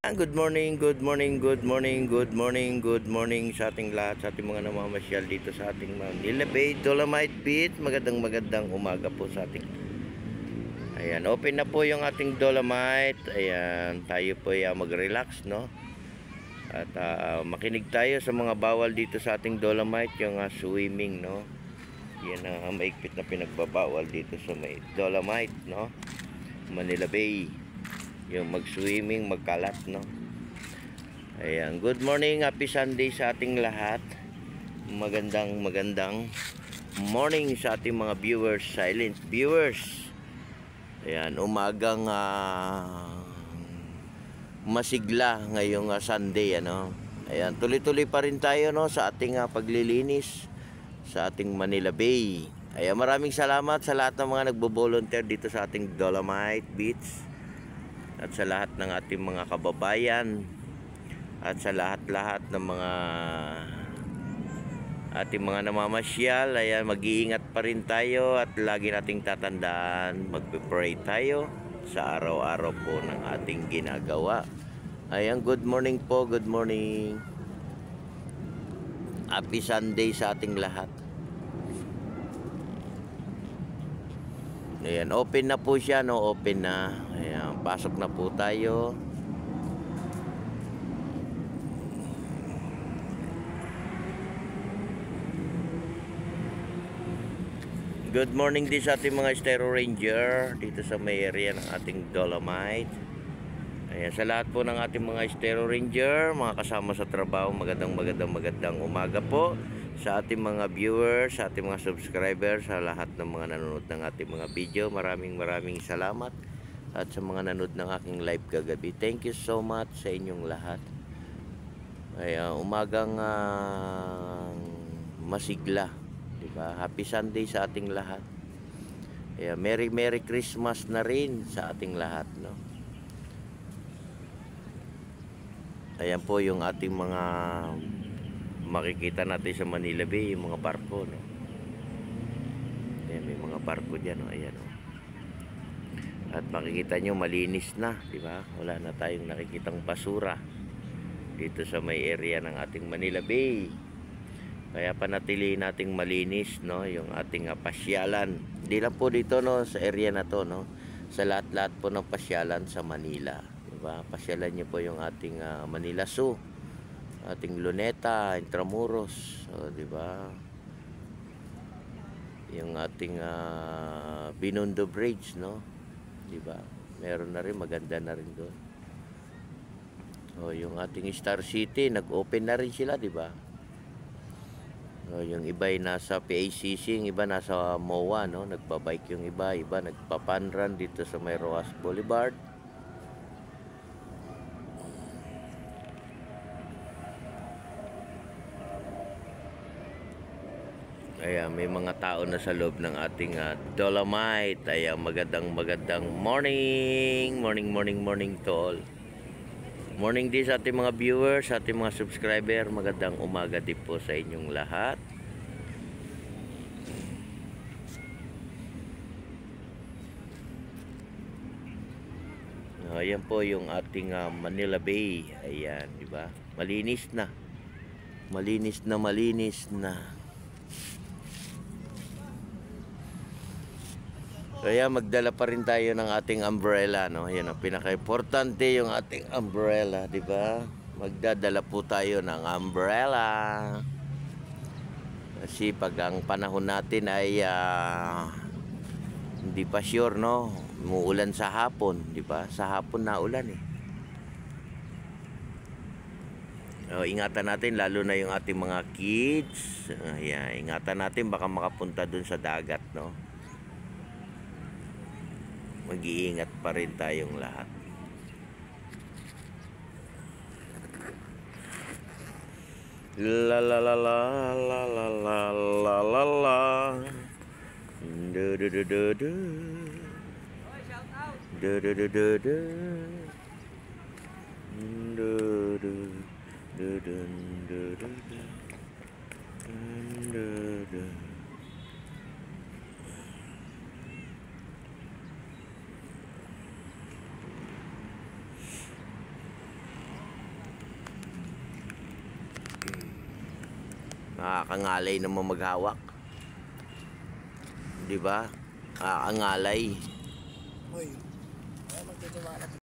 Good morning, good morning, good morning, good morning, good morning sa ating lahat, sa ating mga namamasyal dito sa ating Manila Bay, Dolomite Beach. Magandang umaga po sa ating. Ayan, open na po yung ating Dolomite. Ayan, tayo po ay mag-relax, no? At makinig tayo sa mga bawal dito sa ating Dolomite, yung swimming, no? Yan ang maigpit na pinagbabawal dito sa may Dolomite, no? Manila Bay. Yung mag-swimming, magkalat, no? Ayan, good morning, happy Sunday sa ating lahat. Magandang morning sa ating mga viewers, silent viewers. Ayan, umagang masigla ngayong Sunday, ano. Ayan, tuloy-tuloy pa rin tayo, no, sa ating paglilinis sa ating Manila Bay. Ayan, maraming salamat sa lahat ng mga nagbo-volunteer dito sa ating Dolomite Beach. At sa lahat ng ating mga kababayan, at sa lahat-lahat ng mga ating mga namamasyal. Ayan, mag-iingat pa rin tayo at lagi nating tatandaan, magpe-pray tayo sa araw-araw po ng ating ginagawa. Ayan, good morning po, good morning. Happy Sunday sa ating lahat. Ayan, open na po siya, no? Open na. Ayan, pasok na po tayo. Good morning din sa ating mga Estero Ranger dito sa may area ng ating Dolomite. Ayan, sa lahat po ng ating mga Estero Ranger, mga kasama sa trabaho, magandang umaga po sa ating mga viewers, sa ating mga subscribers, sa lahat ng mga nanonood ng ating mga video. Maraming salamat. At sa mga nanonood ng aking live kagabi, thank you so much sa inyong lahat. Ayan, umagang masigla, diba? Happy Sunday sa ating lahat. Ayan, Merry Christmas na rin sa ating lahat, no? Ayan po yung ating mga makikita natin sa Manila Bay, yung mga barko, no? Ayan, may mga barko dyan, no? Ayan, no? At makikita nyo malinis na, diba? Wala na tayong nakikitang basura dito sa may area ng ating Manila Bay. Kaya panatili nating malinis, no, yung ating pasyalan. Hindi lang po dito, no, sa area na to, no, sa lahat-lahat po ng pasyalan sa Manila, diba? Pasyalan niyo po yung ating Manila Zoo, ating Luneta, Intramuros, diba? Yung ating Binondo Bridge, no, diba? Meron na rin, maganda na rin doon. Yung ating Star City, nag-open na rin sila, diba? Yung iba ay nasa PACC, yung iba nasa MOA, no? Nagpa-bike yung iba nagpa-funrun dito sa may Roas Boulevard. Ayan, may mga tao na sa loob ng ating Dolomite. Ayan, magandang morning to all. Morning din sa ating mga viewers, sa ating mga subscriber. Magandang umaga din po sa inyong lahat. Ayan po yung ating Manila Bay. Ayan, di ba? Malinis na. Kaya magdala pa rin tayo ng ating umbrella, no? Yan ang pinaka-importante, yung ating umbrella, di ba? Magdadala po tayo ng umbrella. Kasi pag ang panahon natin ay hindi pa sure, no? Umuulan sa hapon, di ba? Sa hapon na ulan eh. Ingatan natin, lalo na yung ating mga kids. Ayan, ingatan natin, baka makapunta dun sa dagat, no? Mag-iingat pa rin tayong lahat. La la la la la la la la la la. Du du du du du. Du du du du du. Du du du du du du. Du du. Nakakangalay naman maghawak. Di ba? Nakakangalay. Uy, ay magtitiwala